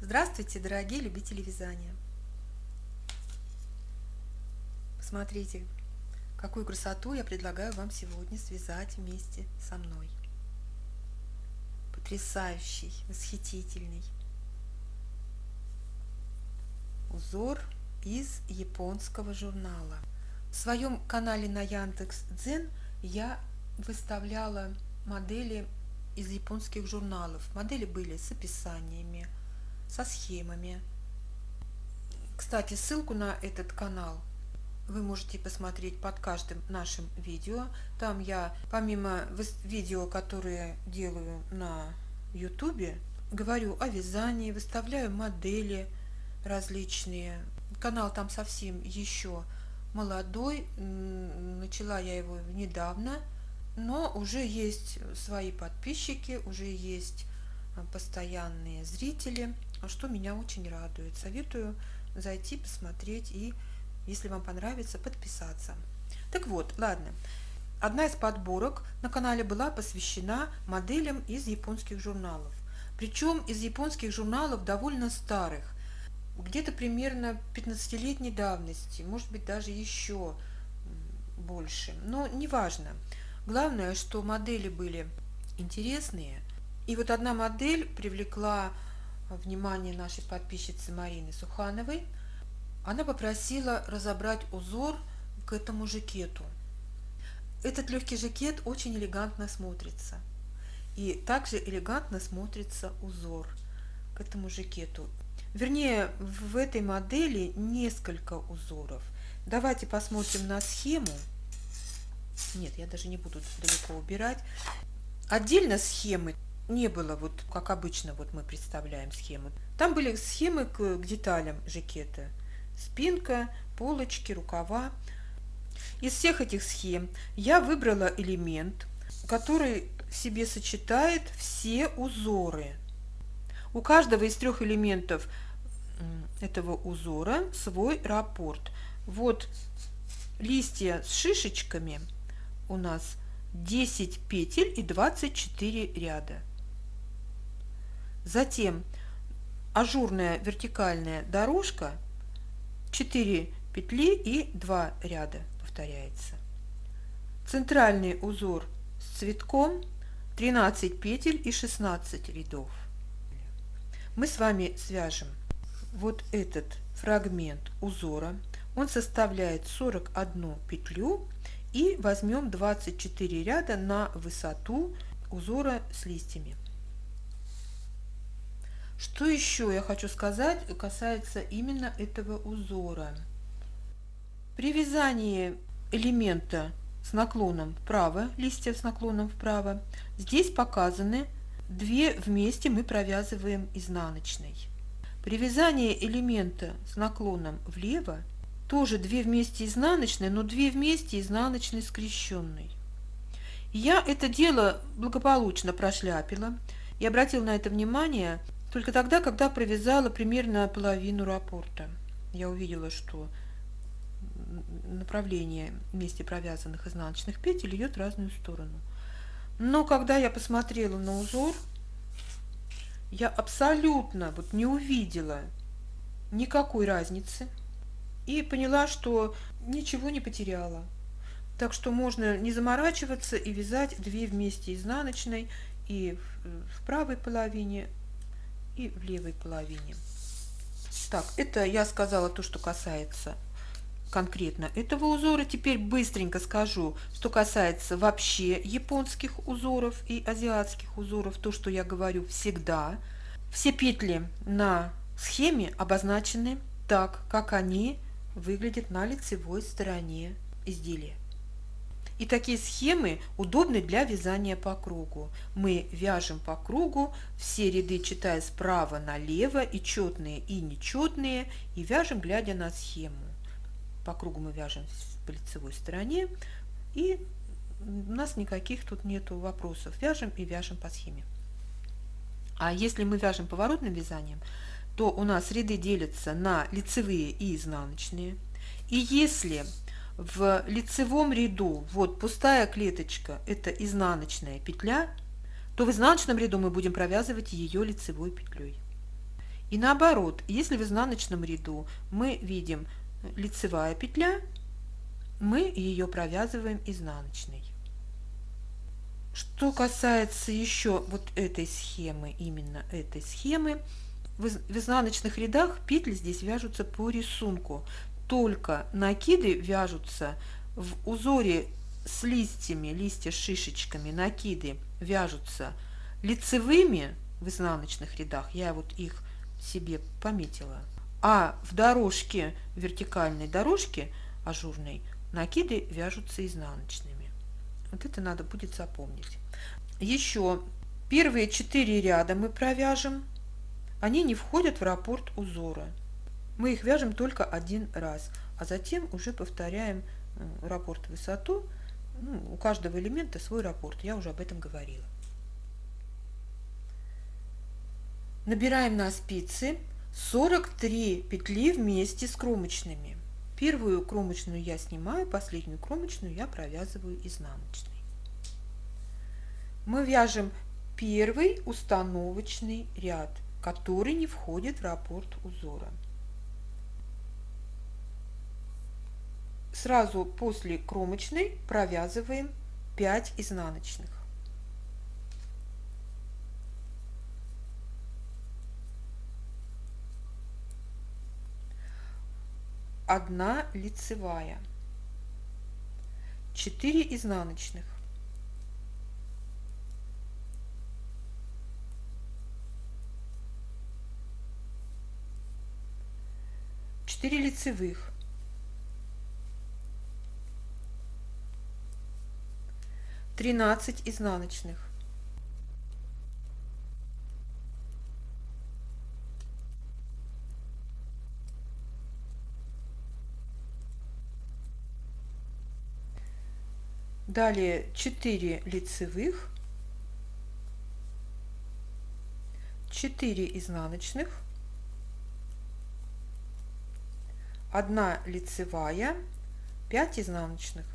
Здравствуйте, дорогие любители вязания! Посмотрите, какую красоту я предлагаю вам сегодня связать вместе со мной. Потрясающий, восхитительный узор из японского журнала. В своем канале на Яндекс.Дзен я выставляла модели из японских журналов. Модели были с описаниями, со схемами. Кстати, ссылку на этот канал вы можете посмотреть под каждым нашим видео. Там я, помимо видео, которые делаю на YouTube, говорю о вязании, выставляю модели различные. Канал там совсем еще молодой, начала я его недавно, но уже есть свои подписчики, уже есть постоянные зрители, что меня очень радует. Советую зайти, посмотреть и, если вам понравится, подписаться. Так вот, ладно. Одна из подборок на канале была посвящена моделям из японских журналов. Причем из японских журналов довольно старых, где-то примерно 15-летней давности, может быть даже еще больше. Но неважно. Главное, что модели были интересные. И вот одна модель привлекла внимание нашей подписчицы Марины Сухановой. Она попросила разобрать узор к этому жакету. Этот легкий жакет очень элегантно смотрится. И также элегантно смотрится узор к этому жакету. Вернее, в этой модели несколько узоров. Давайте посмотрим на схему. Нет, я даже не буду далеко убирать. Отдельно схемы не было, вот как обычно вот мы представляем схему. Там были схемы к деталям жакета. Спинка, полочки, рукава. Из всех этих схем я выбрала элемент, который в себе сочетает все узоры. У каждого из трех элементов этого узора свой раппорт. Вот листья с шишечками у нас 10 петель и 24 ряда. Затем ажурная вертикальная дорожка, 4 петли и 2 ряда повторяется. Центральный узор с цветком, 13 петель и 16 рядов. Мы с вами свяжем вот этот фрагмент узора. Он составляет 41 петлю, и возьмем 24 ряда на высоту узора с листьями. Что еще я хочу сказать касается именно этого узора. При вязании элемента с наклоном вправо, листья с наклоном вправо, здесь показаны 2 вместе мы провязываем изнаночной. При вязании элемента с наклоном влево тоже 2 вместе изнаночной, но 2 вместе изнаночной скрещенной. Я это дело благополучно прошляпила и обратила на это внимание только тогда, когда провязала примерно половину раппорта. Я увидела, что направление вместе провязанных изнаночных петель идет в разную сторону. Но когда я посмотрела на узор, я абсолютно не увидела никакой разницы и поняла, что ничего не потеряла. Так что можно не заморачиваться и вязать 2 вместе изнаночной и в правой половине, и в левой половине. Так, это я сказала то, что касается конкретно этого узора. Теперь быстренько скажу, что касается вообще японских узоров и азиатских узоров, то, что я говорю всегда. Все петли на схеме обозначены так, как они выглядят на лицевой стороне изделия. И такие схемы удобны для вязания по кругу. Мы вяжем по кругу, все ряды читая справа налево, и четные, и нечетные, и вяжем, глядя на схему. По кругу мы вяжем по лицевой стороне, и у нас никаких тут нету вопросов. Вяжем и вяжем по схеме. А если мы вяжем поворотным вязанием, то у нас ряды делятся на лицевые и изнаночные. И если в лицевом ряду вот пустая клеточка, это изнаночная петля, то в изнаночном ряду мы будем провязывать ее лицевой петлей. И наоборот, если в изнаночном ряду мы видим лицевая петля, мы ее провязываем изнаночной. Что касается еще вот этой схемы, именно этой схемы, в изнаночных рядах петли здесь вяжутся по рисунку, только накиды вяжутся в узоре с листьями, листья с шишечками, накиды вяжутся лицевыми в изнаночных рядах, я вот их себе пометила, а в дорожке, вертикальной дорожке ажурной, накиды вяжутся изнаночными. Вот это надо будет запомнить. Еще первые 4 ряда мы провяжем, они не входят в раппорт узора. Мы их вяжем только один раз, а затем уже повторяем раппорт высоту. У каждого элемента свой раппорт, я уже об этом говорила. Набираем на спицы 43 петли вместе с кромочными. Первую кромочную я снимаю, последнюю кромочную я провязываю изнаночной. Мы вяжем первый установочный ряд, который не входит в раппорт узора. Сразу после кромочной провязываем 5 изнаночных. Одна лицевая, 4 изнаночных, четыре лицевых, 13 изнаночных, далее 4 лицевых, 4 изнаночных, 1 лицевая, 5 изнаночных.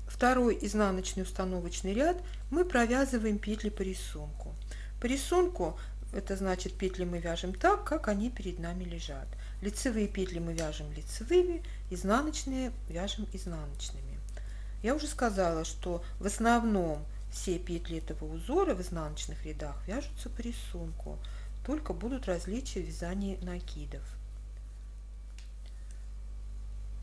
Второй изнаночный установочный ряд мы провязываем петли по рисунку. По рисунку, это значит, петли мы вяжем так, как они перед нами лежат. Лицевые петли мы вяжем лицевыми, изнаночные вяжем изнаночными. Я уже сказала, что в основном все петли этого узора в изнаночных рядах вяжутся по рисунку, только будут различия в вязании накидов.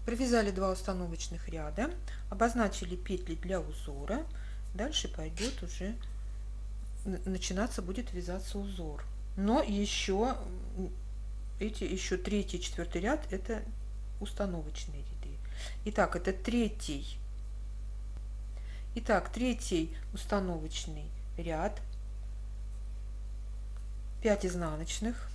Провязали 2 установочных ряда, обозначили петли для узора, дальше пойдет уже начинаться будет вязаться узор. Но еще еще 3 и 4 ряд это установочные ряды. Итак, это третий установочный ряд, 5 изнаночных,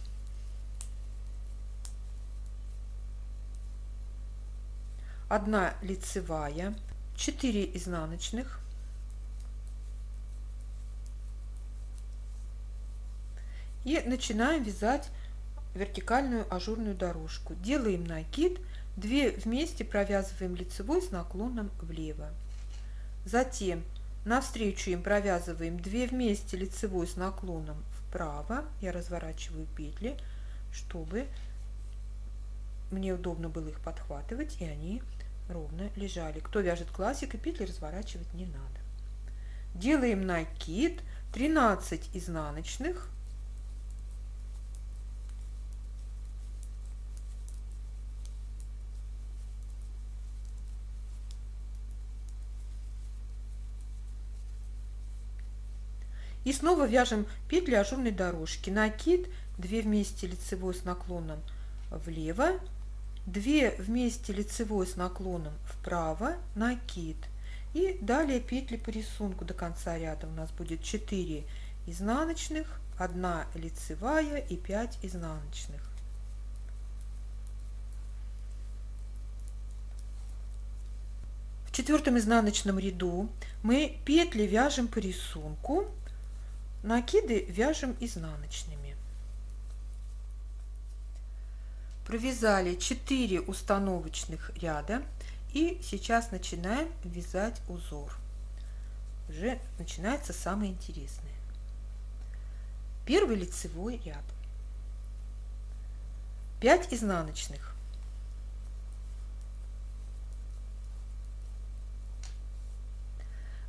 1 лицевая, 4 изнаночных, и начинаем вязать вертикальную ажурную дорожку. Делаем накид, 2 вместе провязываем лицевой с наклоном влево. Затем навстречу им провязываем 2 вместе лицевой с наклоном вправо. Я разворачиваю петли, чтобы мне удобно было их подхватывать, и они ровно лежали. Кто вяжет классикой, петли разворачивать не надо. Делаем накид, 13 изнаночных, и снова вяжем петли ажурной дорожки. Накид, 2 вместе лицевой с наклоном влево, 2 вместе лицевой с наклоном вправо, накид. И далее петли по рисунку до конца ряда у нас будет 4 изнаночных, 1 лицевая и 5 изнаночных. В 4 изнаночном ряду мы петли вяжем по рисунку, накиды вяжем изнаночными. Провязали 4 установочных ряда И сейчас начинаем вязать узор. Уже начинается самое интересное. Первый лицевой ряд. 5 изнаночных.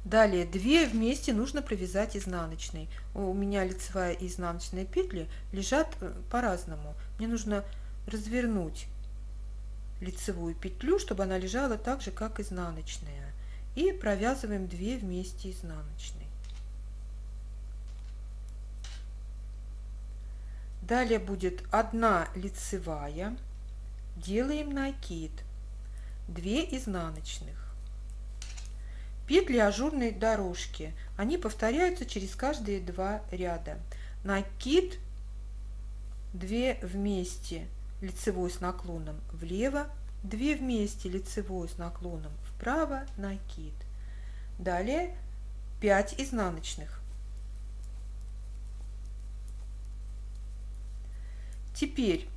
Далее 2 вместе нужно провязать изнаночной. У меня лицевая и изнаночная петли лежат по-разному. Мне нужно развернуть лицевую петлю, чтобы она лежала так же, как изнаночная. И провязываем 2 вместе изнаночной. Далее будет 1 лицевая, делаем накид, 2 изнаночных. Петли ажурной дорожки, они повторяются через каждые 2 ряда. Накид, 2 вместе лицевой с наклоном влево, 2 вместе лицевой с наклоном вправо, накид. Далее 5 изнаночных. Теперь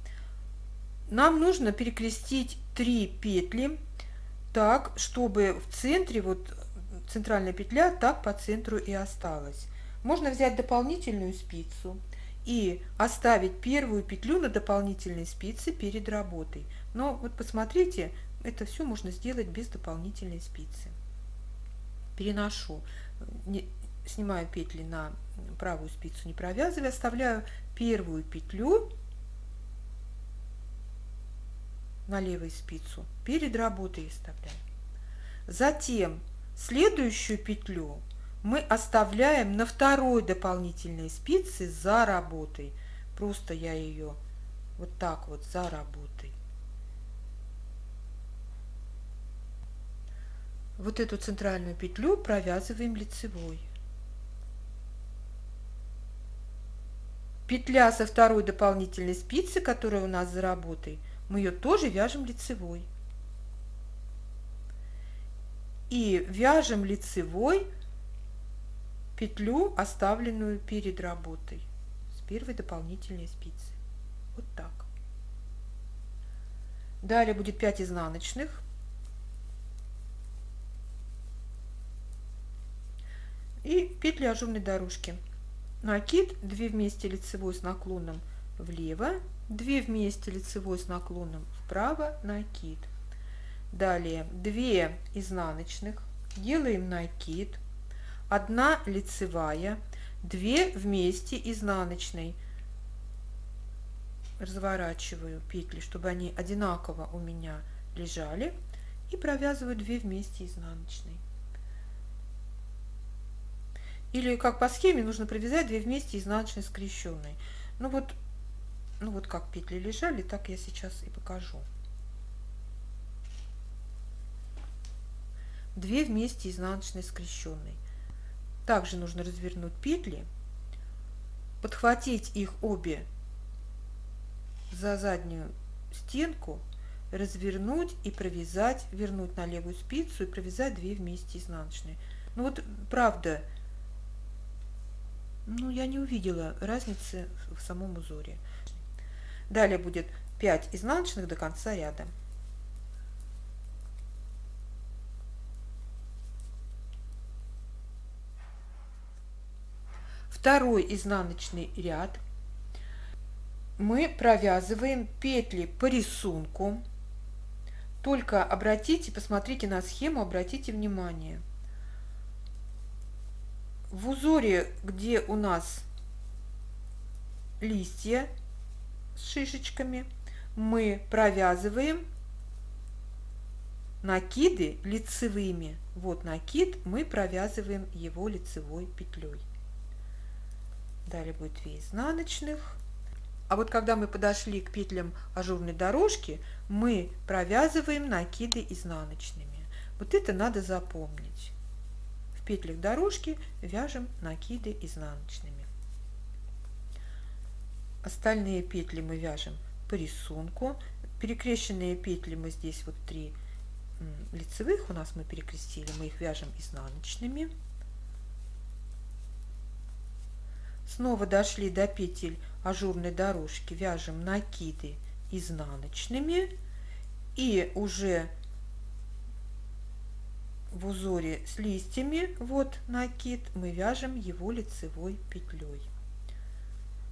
нам нужно перекрестить 3 петли так, чтобы в центре, вот центральная петля так по центру и осталась. Можно взять дополнительную спицу и оставить первую петлю на дополнительной спице перед работой. Но вот посмотрите, это все можно сделать без дополнительной спицы. Переношу, снимаю петли на правую спицу, не провязывая, оставляю первую петлю на левую спицу, перед работой оставляем. Затем следующую петлю мы оставляем на второй дополнительной спице за работой. Просто я ее вот так вот за работой. Вот эту центральную петлю провязываем лицевой. Петля со второй дополнительной спицы, которая у нас за работой, мы ее тоже вяжем лицевой. И вяжем лицевой петлю, оставленную перед работой, с первой дополнительной спицы. Вот так. Далее будет 5 изнаночных. И петли ажурной дорожки. Накид, 2 вместе лицевой с наклоном влево, 2 вместе лицевой с наклоном вправо, накид. Далее 2 изнаночных, делаем накид, 1 лицевая, 2 вместе изнаночной. Разворачиваю петли, чтобы они одинаково у меня лежали, и провязываю 2 вместе изнаночной. Или как по схеме нужно провязать 2 вместе изнаночной скрещенной. Ну вот как петли лежали, так я сейчас и покажу. 2 вместе изнаночной скрещенной. Также нужно развернуть петли, подхватить их обе за заднюю стенку, развернуть и провязать, вернуть на левую спицу и провязать 2 вместе изнаночные. Ну вот правда, я не увидела разницы в самом узоре. Далее будет 5 изнаночных до конца ряда. Второй изнаночный ряд мы провязываем петли по рисунку. Только обратите, посмотрите на схему, обратите внимание. В узоре, где у нас листья с шишечками, мы провязываем накиды лицевыми. Вот накид, мы провязываем его лицевой петлей. Далее будет 2 изнаночных. А вот когда мы подошли к петлям ажурной дорожки, мы провязываем накиды изнаночными. Вот это надо запомнить. В петлях дорожки вяжем накиды изнаночными. Остальные петли мы вяжем по рисунку. Перекрещенные петли мы здесь вот 3 лицевых у нас мы перекрестили, мы их вяжем изнаночными. Снова дошли до петель ажурной дорожки, вяжем накиды изнаночными и уже в узоре с листьями, вот накид, мы вяжем его лицевой петлей.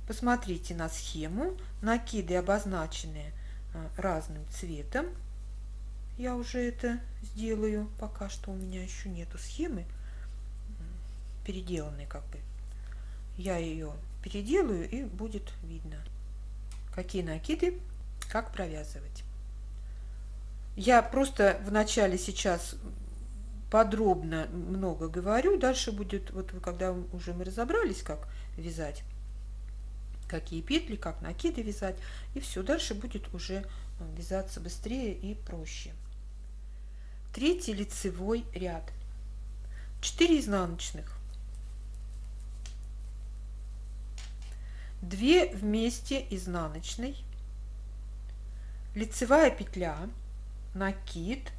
Посмотрите на схему. Накиды обозначены разным цветом. Я уже это сделаю, пока что у меня еще нету схемы переделанной как бы. Я ее переделаю, и будет видно, какие накиды, как провязывать. Я просто в начале сейчас подробно много говорю, дальше будет, вот когда уже мы разобрались, как вязать, какие петли, как накиды вязать, и все, дальше будет уже вязаться быстрее и проще. Третий лицевой ряд. 4 изнаночных, 2 вместе изнаночной, лицевая петля, накид,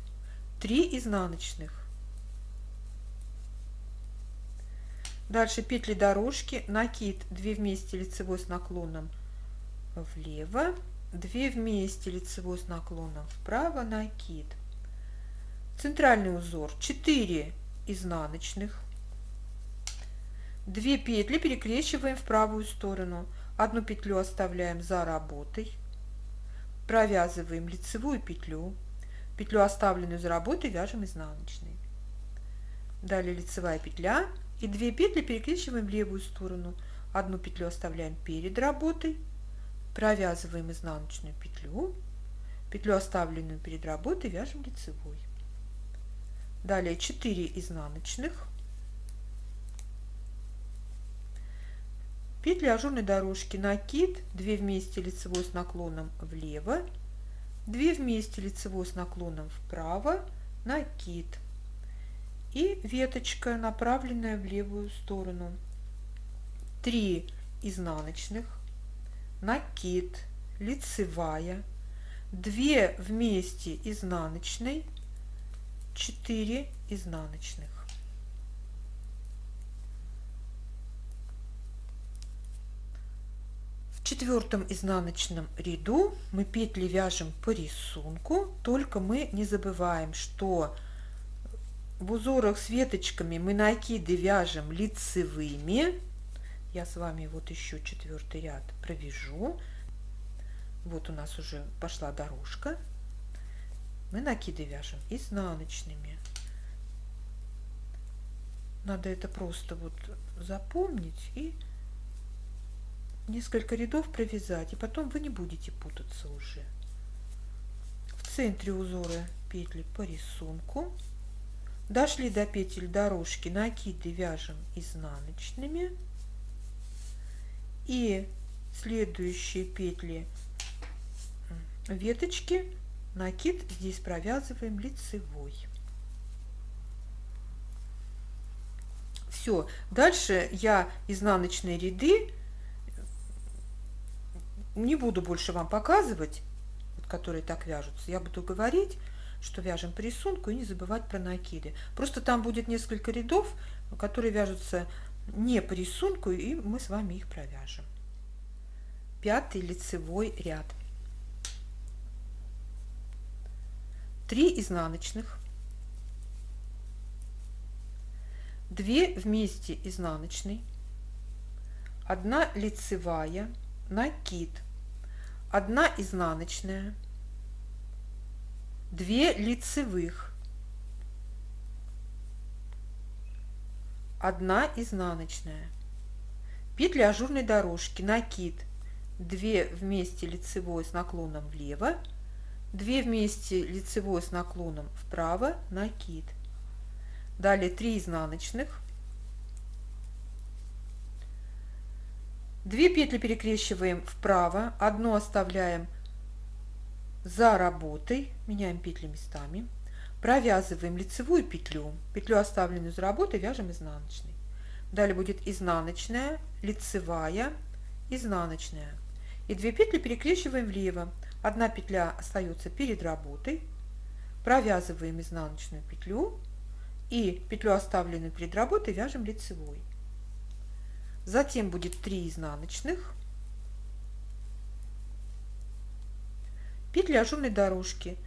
3 изнаночных. Дальше петли дорожки, накид, 2 вместе лицевой с наклоном влево, 2 вместе лицевой с наклоном вправо, накид. Центральный узор 4 изнаночных, 2 петли перекрещиваем в правую сторону, одну петлю оставляем за работой, провязываем лицевую петлю, петлю, оставленную за работой, вяжем изнаночной. Далее лицевая петля и 2 петли перекрещиваем в левую сторону, одну петлю оставляем перед работой, провязываем изнаночную петлю, петлю, оставленную перед работой, вяжем лицевой. Далее 4 изнаночных, петли ажурной дорожки, накид, 2 вместе лицевой с наклоном влево, 2 вместе лицевой с наклоном вправо, накид и веточка, направленная в левую сторону, 3 изнаночных, накид, лицевая, 2 вместе изнаночной, 4 изнаночных. В четвертом изнаночном ряду мы петли вяжем по рисунку, только мы не забываем, что в узорах с веточками мы накиды вяжем лицевыми. Я с вами вот еще 4-й ряд провяжу. Вот у нас уже пошла дорожка. Мы накиды вяжем изнаночными. Надо это просто вот запомнить и несколько рядов провязать, и потом вы не будете путаться уже. В центре узора петли по рисунку. Дошли до петель дорожки, накиды вяжем изнаночными. И следующие петли веточки, накид здесь провязываем лицевой. Все, дальше я изнаночные ряды не буду больше вам показывать, вот, которые так вяжутся. Я буду говорить, что вяжем по рисунку, и не забывать про накиды. Просто там будет несколько рядов, которые вяжутся не по рисунку, и мы с вами их провяжем. 5-й лицевой ряд. 3 изнаночных, 2 вместе изнаночной, 1 лицевая, накид, 1 изнаночная, 2 лицевых, 1 изнаночная, петли ажурной дорожки, накид, 2 вместе лицевой с наклоном влево, 2 вместе лицевой с наклоном вправо, накид. Далее 3 изнаночных, 2 петли перекрещиваем вправо, 1 оставляем за работой, меняем петли местами, провязываем лицевую петлю, петлю, оставленную за работой, вяжем изнаночной. Далее будет изнаночная, лицевая, изнаночная. И 2 петли перекрещиваем влево, 1 петля остается перед работой, провязываем изнаночную петлю и петлю, оставленную перед работой, вяжем лицевой. Затем будет 3 изнаночных, петли ажурной дорожки,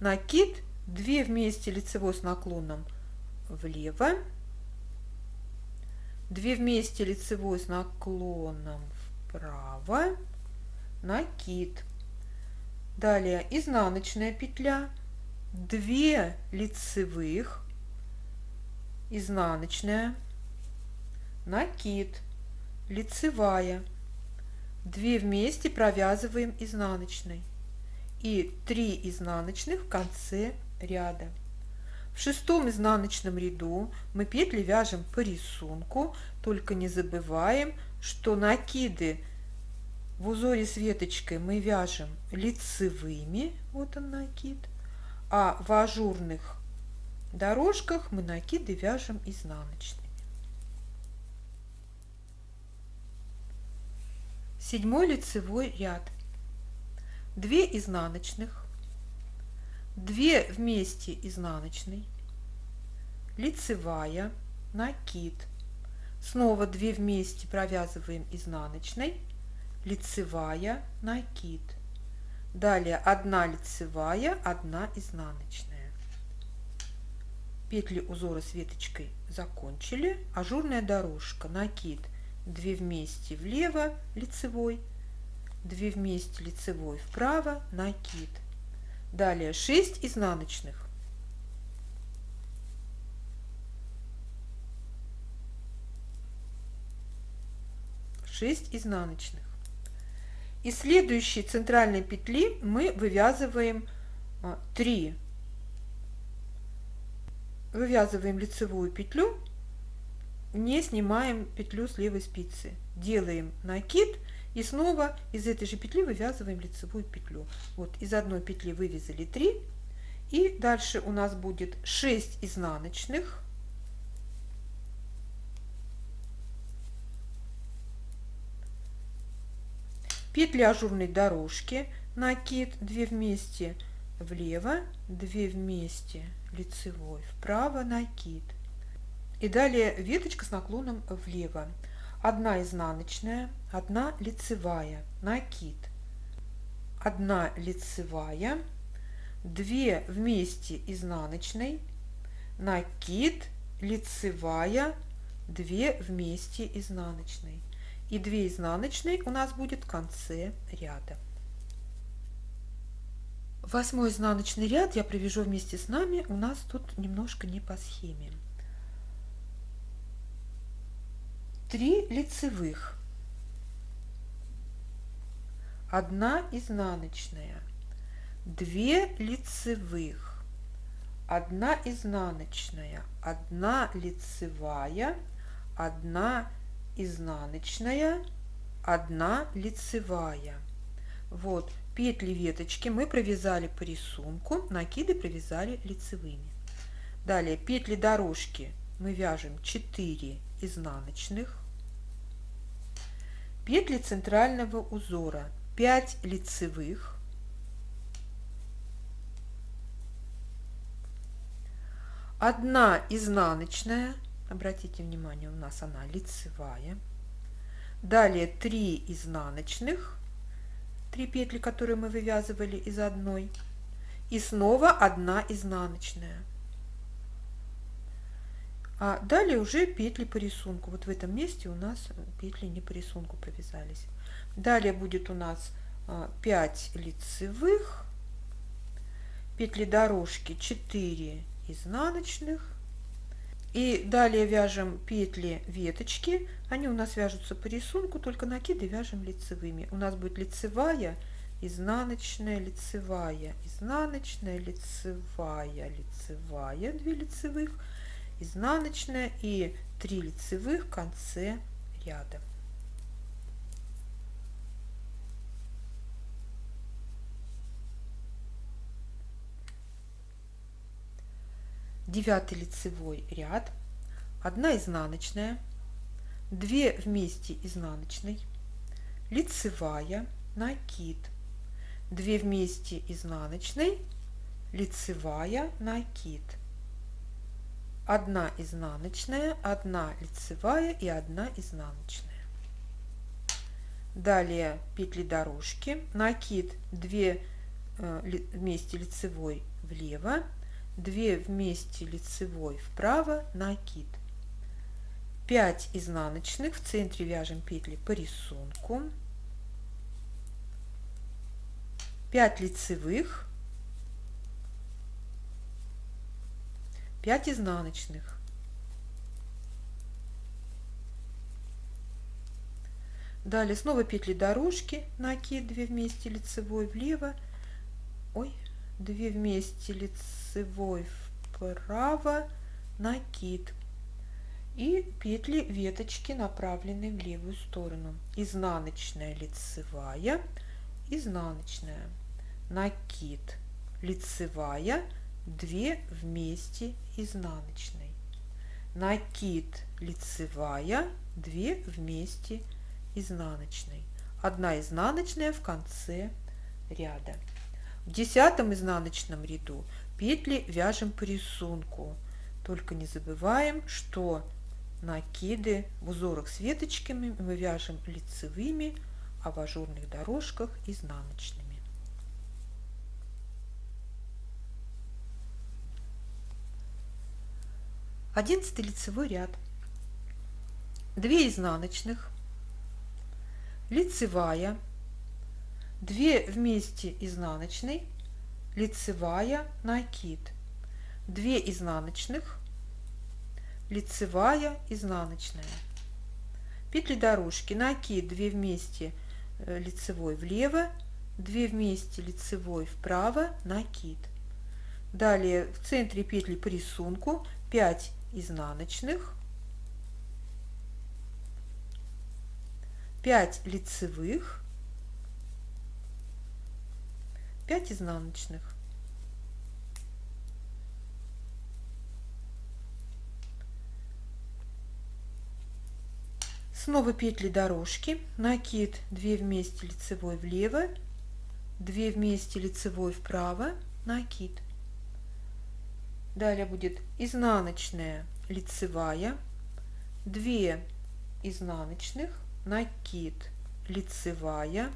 накид, 2 вместе лицевой с наклоном влево, 2 вместе лицевой с наклоном вправо, накид. Далее изнаночная петля, 2 лицевых, изнаночная, накид, лицевая, 2 вместе провязываем изнаночной и 3 изнаночных в конце ряда. В 6-м изнаночном ряду мы петли вяжем по рисунку, только не забываем, что накиды в узоре с веточкой мы вяжем лицевыми, вот он накид, а в ажурных дорожках мы накиды вяжем изнаночными. 7-й лицевой ряд, 2 изнаночных, 2 вместе изнаночной, лицевая, накид, снова 2 вместе провязываем изнаночной, лицевая, накид, далее 1 лицевая, 1 изнаночная. Петли узора с веточкой закончили, ажурная дорожка, накид, 2 вместе влево, лицевой, 2 вместе лицевой вправо, накид. Далее 6 изнаночных, 6 изнаночных. Из следующей центральной петли мы вывязываем 3. Вывязываем лицевую петлю, не снимаем петлю с левой спицы. Делаем накид и снова из этой же петли вывязываем лицевую петлю. Вот из одной петли вывязали 3. И дальше у нас будет 6 изнаночных. Петли ажурной дорожки, накид, 2 вместе влево, 2 вместе лицевой вправо, накид. И далее веточка с наклоном влево. 1 изнаночная, 1 лицевая, накид, 1 лицевая, 2 вместе изнаночной, накид, лицевая, 2 вместе изнаночной. И 2 изнаночные у нас будет в конце ряда. 8-й изнаночный ряд я провяжу вместе с нами, у нас тут немножко не по схеме. 3 лицевых, 1 изнаночная, 2 лицевых, 1 изнаночная, 1 лицевая, 1 изнаночная, 1 лицевая. Вот петли веточки мы провязали по рисунку, накиды провязали лицевыми. Далее петли дорожки мы вяжем 4 изнаночных, петли центрального узора 5 лицевых, 1 изнаночная, обратите внимание, у нас она лицевая, далее 3 изнаночных, 3 петли, которые мы вывязывали из одной, и снова 1 изнаночная. А далее уже петли по рисунку. Вот в этом месте у нас петли не по рисунку провязались. Далее будет у нас 5 лицевых, петли дорожки 4 изнаночных. И далее вяжем петли веточки. Они у нас вяжутся по рисунку, только накиды вяжем лицевыми. У нас будет лицевая, изнаночная, лицевая, изнаночная, лицевая, лицевая, 2 лицевых, изнаночная и 3 лицевых в конце ряда. Девятый лицевой ряд, 1 изнаночная, 2 вместе изнаночной, лицевая, накид, 2 вместе изнаночной, лицевая, накид, 1 изнаночная, 1 лицевая и 1 изнаночная. Далее петли дорожки, накид, 2 вместе лицевой влево, 2 вместе лицевой вправо, накид. 5 изнаночных, в центре вяжем петли по рисунку. 5 лицевых, 5 изнаночных. Далее снова петли дорожки, накид, 2 вместе лицевой влево, 2 вместе лицевой вправо, накид. И петли веточки, направленные в левую сторону. Изнаночная, лицевая, изнаночная, накид, лицевая, 2 вместе изнаночной, накид, лицевая, 2 вместе изнаночной, 1 изнаночная в конце ряда. В 10 изнаночном ряду петли вяжем по рисунку, только не забываем, что накиды в узорах с веточками мы вяжем лицевыми, а в ажурных дорожках изнаночными. Одиннадцатый лицевой ряд. 2 изнаночных, лицевая, 2 вместе изнаночной, лицевая, накид, 2 изнаночных, лицевая, изнаночная. Петли дорожки, накид, 2 вместе лицевой влево, 2 вместе лицевой вправо, накид. Далее в центре петли по рисунку 5 изнаночных, 5 лицевых, 5 изнаночных. Снова петли дорожки, накид, 2 вместе лицевой влево, 2 вместе лицевой вправо, накид. Далее будет изнаночная, лицевая, 2 изнаночных, накид, лицевая,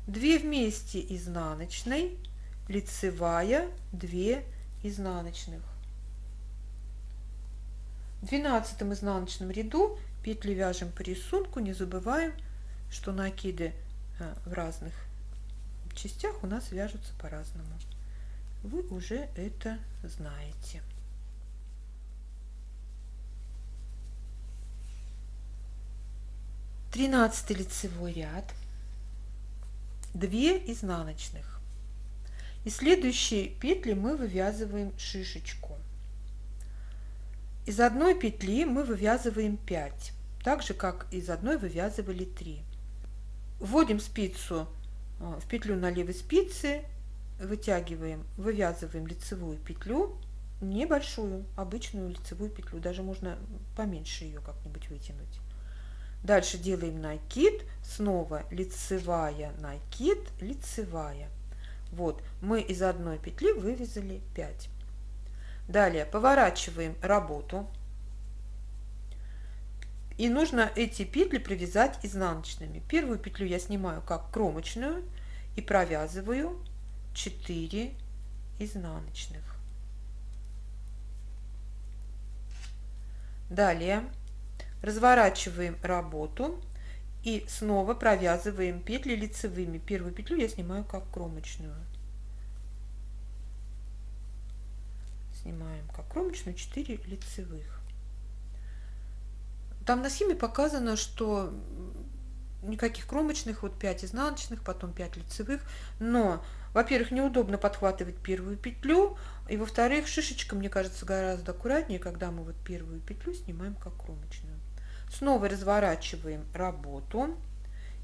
2 вместе изнаночной, лицевая, 2 изнаночных. В 12 изнаночном ряду петли вяжем по рисунку, не забываем, что накиды в разных частях у нас вяжутся по-разному. Вы уже это знаете. Тринадцатый лицевой ряд. 2 изнаночных. Из следующей петли мы вывязываем шишечку. Из одной петли мы вывязываем 5, так же как из одной вывязывали 3. Вводим спицу в петлю на левой спице, вытягиваем, вывязываем лицевую петлю, небольшую, обычную лицевую петлю, даже можно поменьше ее как-нибудь вытянуть. Дальше делаем накид, снова лицевая, накид, лицевая. Вот, мы из одной петли вывязали 5. Далее поворачиваем работу. И нужно эти петли провязать изнаночными. Первую петлю я снимаю как кромочную и провязываю 4 изнаночных. Далее разворачиваем работу и снова провязываем петли лицевыми. Первую петлю я снимаю как кромочную. Снимаем как кромочную 4 лицевых. Там на схеме показано, что никаких кромочных, вот 5 изнаночных, потом 5 лицевых, но, во-первых, неудобно подхватывать первую петлю, и, во-вторых, шишечка, мне кажется, гораздо аккуратнее, когда мы вот первую петлю снимаем как кромочную. Снова разворачиваем работу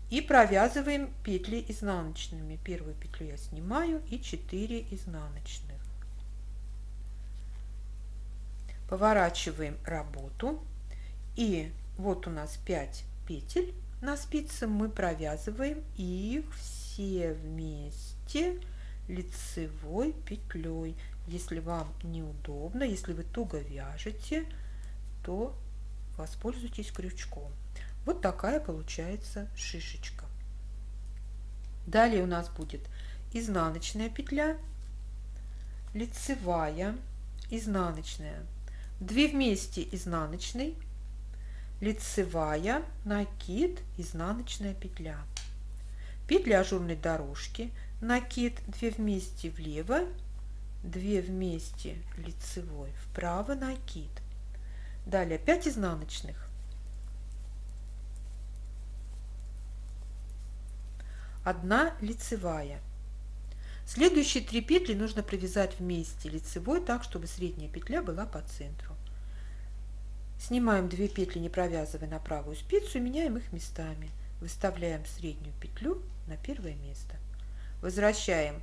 и провязываем петли изнаночными. Первую петлю я снимаю и 4 изнаночных. Поворачиваем работу, и вот у нас 5 петель на спице, мы провязываем их все вместе лицевой петлей. Если вам неудобно, если вы туго вяжете, то воспользуйтесь крючком. Вот такая получается шишечка. Далее у нас будет изнаночная петля, лицевая, изнаночная, 2 вместе изнаночной, лицевая, накид, изнаночная петля. Петля ажурной дорожки, накид, 2 вместе влево, 2 вместе лицевой вправо, накид. Далее 5 изнаночных, 1 лицевая. Следующие 3 петли нужно провязать вместе лицевой так, чтобы средняя петля была по центру. Снимаем 2 петли, не провязывая, на правую спицу и меняем их местами. Выставляем среднюю петлю на первое место. Возвращаем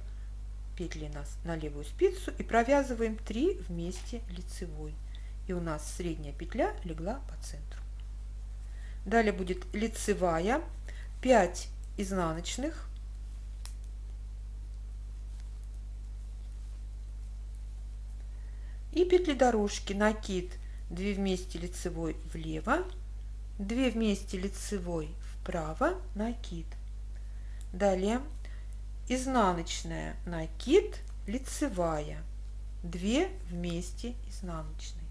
петли на левую спицу и провязываем 3 вместе лицевой. И у нас средняя петля легла по центру. Далее будет лицевая, 5 изнаночных, и петли дорожки, накид, 2 вместе лицевой влево, 2 вместе лицевой вправо, накид. Далее изнаночная, накид, лицевая, 2 вместе изнаночной,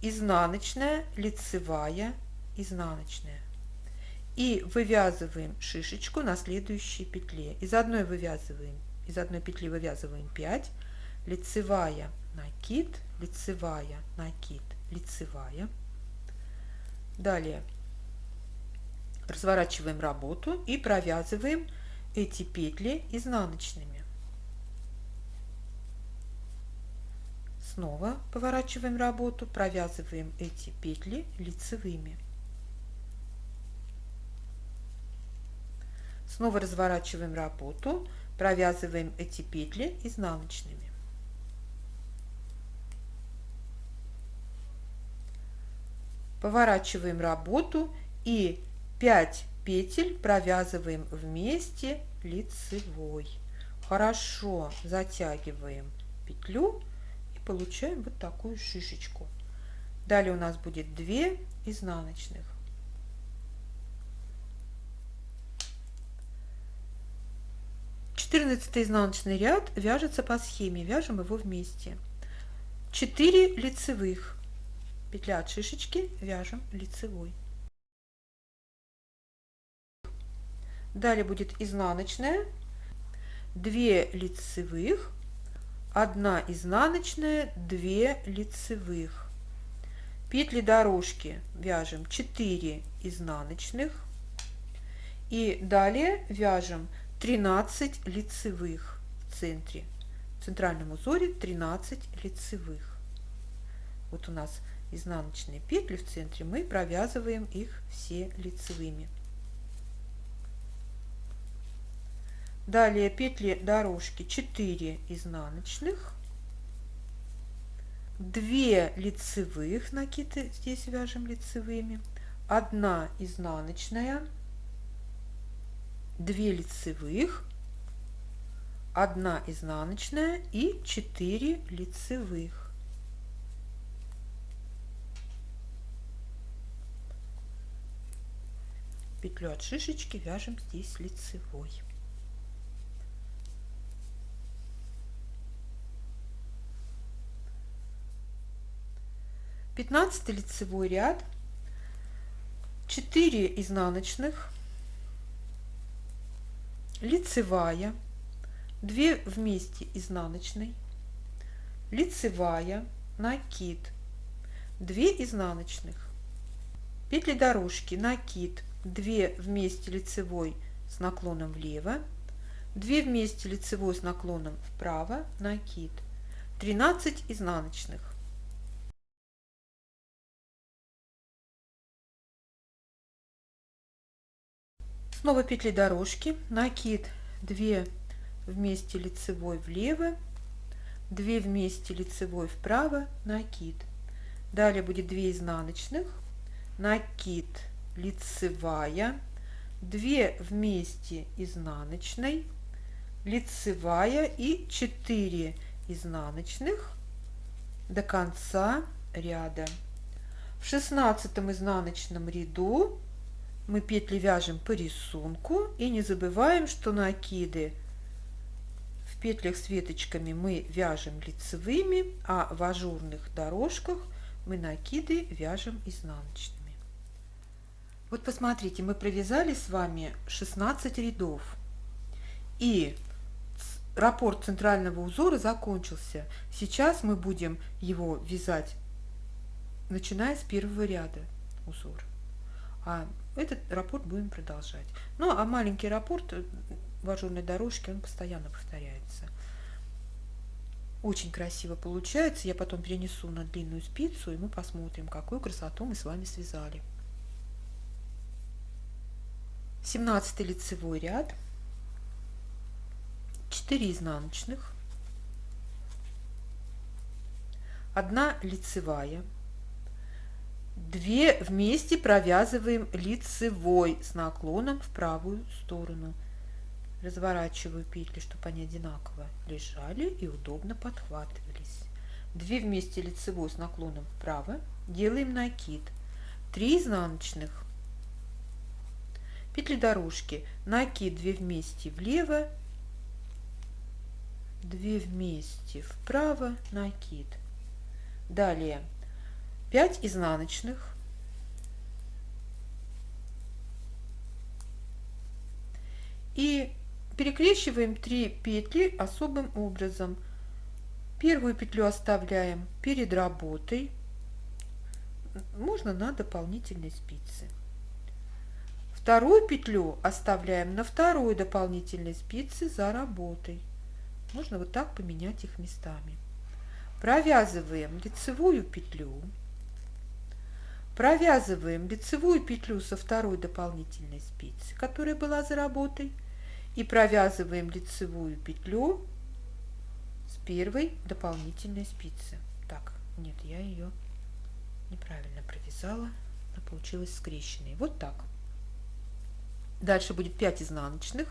изнаночная, лицевая, изнаночная. И вывязываем шишечку на следующей петле. Из одной петли вывязываем 5, лицевая, накид, лицевая, накид, лицевая. Далее разворачиваем работу и провязываем эти петли изнаночными. Снова поворачиваем работу, провязываем эти петли лицевыми. Снова разворачиваем работу, провязываем эти петли изнаночными. Поворачиваем работу и 5 петель провязываем вместе лицевой. Хорошо затягиваем петлю и получаем вот такую шишечку. Далее у нас будет 2 изнаночных. Четырнадцатый изнаночный ряд вяжется по схеме, вяжем его вместе. 4 лицевых, петля от шишечки, вяжем лицевой. Далее будет изнаночная, 2 лицевых, 1 изнаночная, 2 лицевых. Петли дорожки вяжем 4 изнаночных и далее вяжем 13 лицевых в центре. В центральном узоре 13 лицевых. Вот у нас изнаночные петли в центре, мы провязываем их все лицевыми. Далее петли дорожки 4 изнаночных, 2 лицевых, накиды здесь вяжем лицевыми, 1 изнаночная, 2 лицевых, 1 изнаночная и 4 лицевых. Петлю от шишечки вяжем здесь лицевой. Пятнадцатый лицевой ряд, 4 изнаночных, лицевая, 2 вместе изнаночной, лицевая, накид, 2 изнаночных, петли дорожки, накид, 2 вместе лицевой с наклоном влево, 2 вместе лицевой с наклоном вправо, накид, 13 изнаночных. Снова петли дорожки, накид, 2 вместе лицевой влево, 2 вместе лицевой вправо, накид. Далее будет 2 изнаночных, накид, лицевая, 2 вместе изнаночной, лицевая и 4 изнаночных до конца ряда. В 16 изнаночном ряду мы петли вяжем по рисунку и не забываем, что накиды в петлях с веточками мы вяжем лицевыми, а в ажурных дорожках мы накиды вяжем изнаночными. Вот посмотрите, мы провязали с вами 16 рядов, и раппорт центрального узора закончился. Сейчас мы будем его вязать, начиная с первого ряда узора. А этот раппорт будем продолжать. Ну, а маленький раппорт в ажурной дорожке, он постоянно повторяется. Очень красиво получается. Я потом перенесу на длинную спицу, и мы посмотрим, какую красоту мы с вами связали. 17 лицевой ряд, 4 изнаночных, 1 лицевая, 2 вместе провязываем лицевой с наклоном в правую сторону. Разворачиваю петли, чтобы они одинаково лежали и удобно подхватывались. 2 вместе лицевой с наклоном вправо, делаем накид, 3 изнаночных, петли дорожки, накид, 2 вместе влево, 2 вместе вправо, накид. Далее 5 изнаночных, и перекрещиваем 3 петли особым образом. Первую петлю оставляем перед работой, можно на дополнительной спице. Вторую петлю оставляем на второй дополнительной спице за работой. Можно вот так поменять их местами. Провязываем лицевую петлю, провязываем лицевую петлю со второй дополнительной спицы, которая была за работой, и провязываем лицевую петлю с первой дополнительной спицы. Так, нет, я ее неправильно провязала, она получилась скрещенной. Вот так. Дальше будет 5 изнаночных,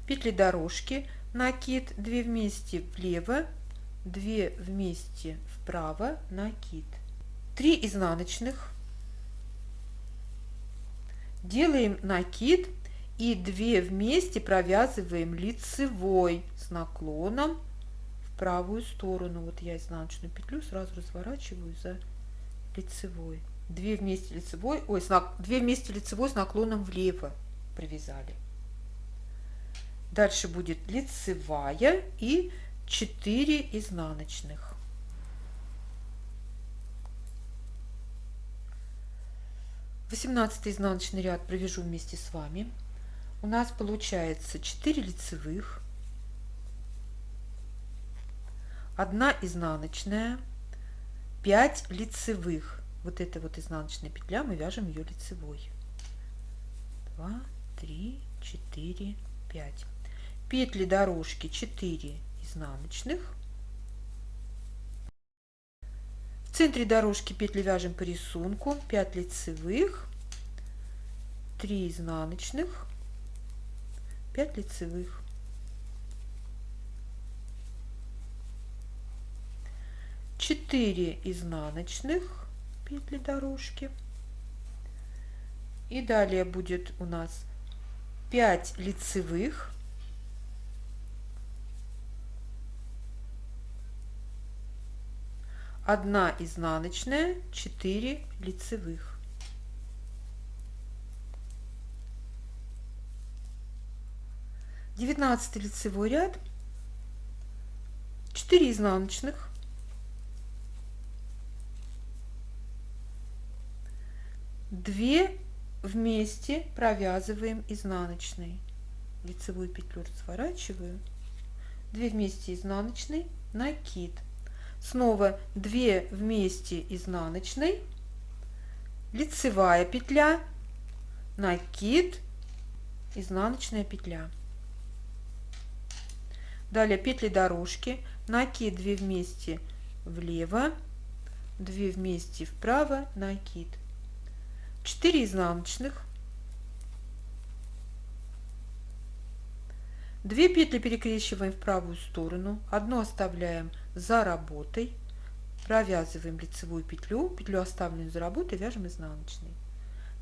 петли дорожки, накид, 2 вместе влево, 2 вместе вправо, накид, 3 изнаночных, делаем накид и 2 вместе провязываем лицевой с наклоном в правую сторону. Вот я изнаночную петлю сразу разворачиваю за лицевой. 2 вместе лицевой, 2 вместе лицевой с наклоном влево провязали. Дальше будет лицевая и 4 изнаночных. Восемнадцатый изнаночный ряд провяжу вместе с вами. У нас получается 4 лицевых, 1 изнаночная, 5 лицевых. Вот эта вот изнаночная петля, мы вяжем ее лицевой. 2, 3, 4, 5. Петли дорожки 4 изнаночных. В центре дорожки петли вяжем по рисунку, 5 лицевых, 3 изнаночных, 5 лицевых. Четыре изнаночных петли дорожки. И далее будет у нас 5 лицевых, 1 изнаночная, 4 лицевых. Девятнадцатый лицевой ряд, 4 изнаночных, 2 вместе провязываем изнаночной. Лицевую петлю разворачиваю, 2 вместе изнаночной, накид. Снова 2 вместе изнаночной, лицевая петля, накид, изнаночная петля. Далее петли дорожки, накид, 2 вместе влево, 2 вместе вправо, накид, 4 изнаночных, 2 петли перекрещиваем в правую сторону, 1 оставляем за работой, провязываем лицевую петлю, петлю оставленную за работой вяжем изнаночной,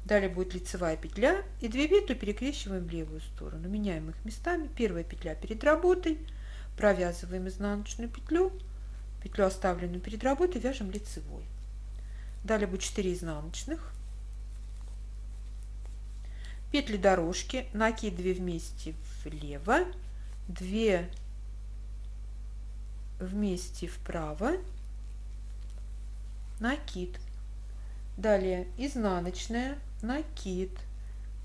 Далее будет лицевая петля и 2 петли перекрещиваем в левую сторону. Меняем их местами. Первая петля перед работой. Провязываем изнаночную петлю. Петлю, оставленную перед работой, вяжем лицевой. Далее будет 4 изнаночных. Петли дорожки. Накид 2 вместе влево. 2 вместе вправо. Накид. Далее изнаночная, накид,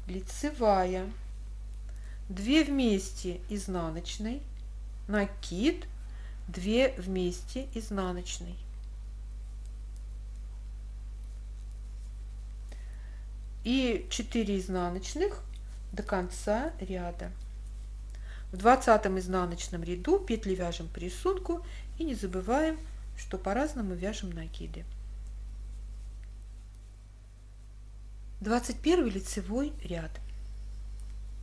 лицевая, 2 вместе изнаночной, накид, 2 вместе изнаночной. И 4 изнаночных до конца ряда. В 20 изнаночном ряду петли вяжем по рисунку и не забываем, что по-разному вяжем накиды. 21 лицевой ряд.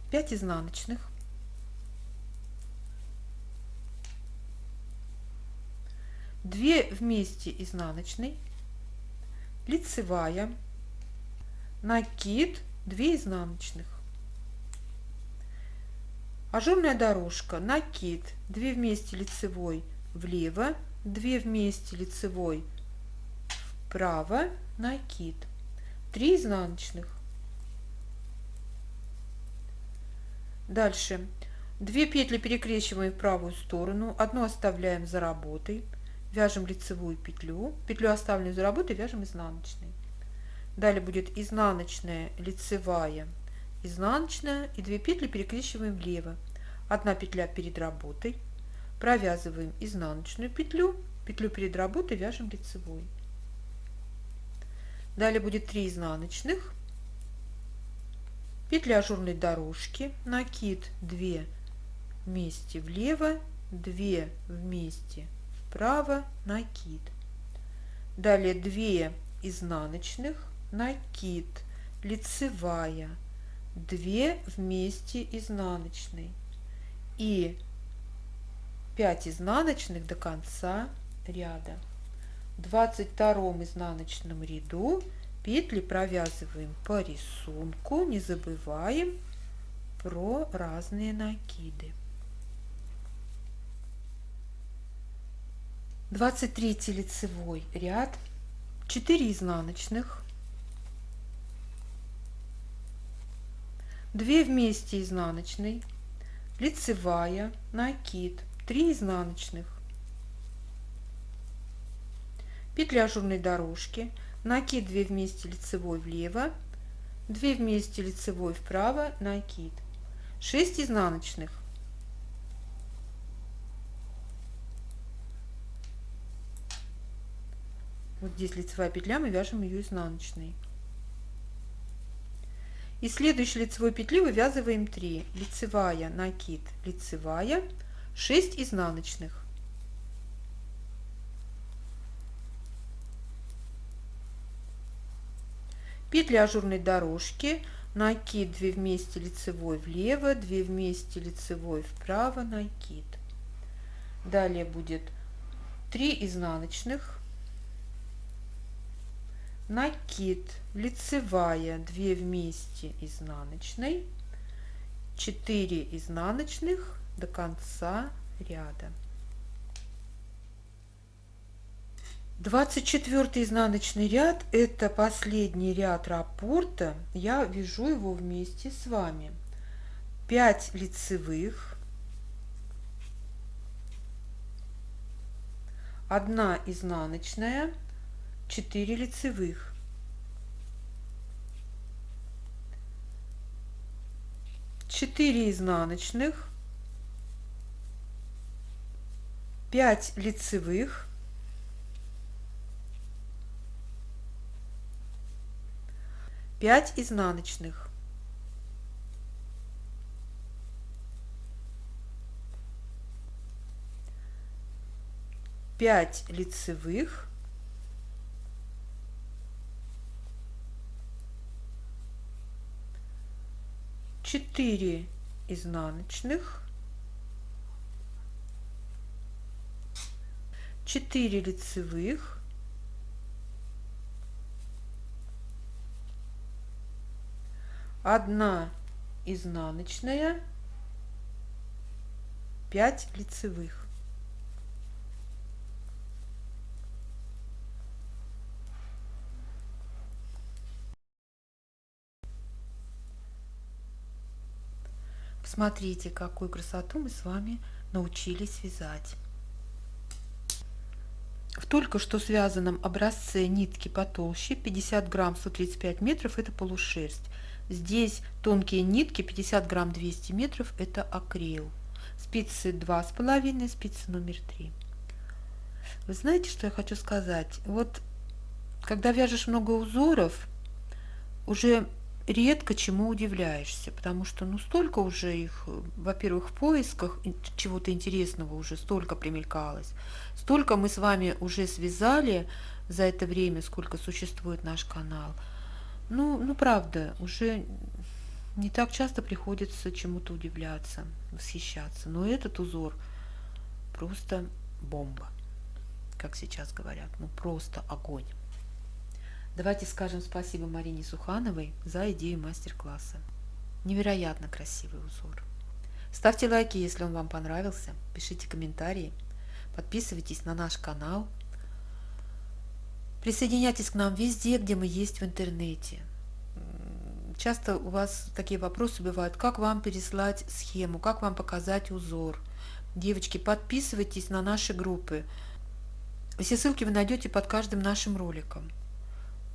5 изнаночных, 2 вместе изнаночной, лицевая, накид, 2 изнаночных, ажурная дорожка, накид, 2 вместе лицевой влево, 2 вместе лицевой вправо, накид, 3 изнаночных. Дальше 2 петли перекрещиваем в правую сторону, одну оставляем за работой, вяжем лицевую петлю, петлю, оставленную за работой, вяжем изнаночной. Далее будет изнаночная, лицевая, изнаночная и 2 петли перекрещиваем влево, 1 петля перед работой, провязываем изнаночную петлю, петлю перед работой вяжем лицевой. Далее будет 3 изнаночных, петля ажурной дорожки, накид, 2 вместе влево, 2 вместе вправо, накид. Далее 2 изнаночных, накид, лицевая, 2 вместе изнаночной и 5 изнаночных до конца ряда. В 22 изнаночном ряду петли провязываем по рисунку, не забываем про разные накиды. 23 лицевой ряд, 4 изнаночных, 2 вместе изнаночной, лицевая, накид, 3 изнаночных, петля ажурной дорожки, накид, 2 вместе лицевой влево, 2 вместе лицевой вправо, накид, 6 изнаночных, вот здесь лицевая петля, мы вяжем ее изнаночной. Из следующей лицевой петли вывязываем 3: лицевая, накид, лицевая, 6 изнаночных. Петли ажурной дорожки, накид, 2 вместе лицевой влево, 2 вместе лицевой вправо, накид. Далее будет 3 изнаночных, накид, лицевая, 2 вместе изнаночной, 4 изнаночных до конца ряда. 24 изнаночный ряд — это последний ряд раппорта. Я вяжу его вместе с вами. 5 лицевых, 1 изнаночная, 4 лицевых, 4 изнаночных, 5 лицевых, 5 изнаночных, 5 лицевых, 4 изнаночных, 4 лицевых, 1 изнаночная, 5 лицевых. Смотрите, какую красоту мы с вами научились вязать. В только что связанном образце нитки потолще 50 грамм 135 метров это полушерсть. Здесь тонкие нитки 50 грамм 200 метров это акрил. Спицы 2,5, спица номер 3. Вы знаете, что я хочу сказать? Вот когда вяжешь много узоров, уже редко чему удивляешься, потому что ну столько уже их, во-первых, в поисках чего-то интересного уже столько примелькалось, столько мы с вами уже связали за это время, сколько существует наш канал. Ну правда, уже не так часто приходится чему-то удивляться, восхищаться. Но этот узор просто бомба, как сейчас говорят, ну просто огонь. Давайте скажем спасибо Марине Сухановой за идею мастер-класса. Невероятно красивый узор. Ставьте лайки, если он вам понравился, пишите комментарии, подписывайтесь на наш канал, присоединяйтесь к нам везде, где мы есть в интернете. Часто у вас такие вопросы бывают, как вам переслать схему, как вам показать узор. Девочки, подписывайтесь на наши группы. Все ссылки вы найдете под каждым нашим роликом.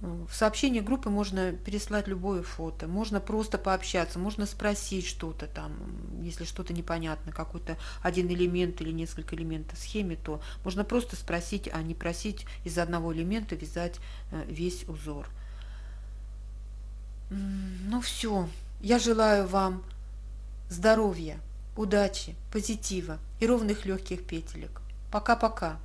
В сообщении группы можно переслать любое фото, можно просто пообщаться, можно спросить что-то там, если что-то непонятно, какой-то один элемент или несколько элементов в схеме, то можно просто спросить, а не просить из одного элемента вязать весь узор. Ну все, я желаю вам здоровья, удачи, позитива и ровных легких петелек. Пока-пока.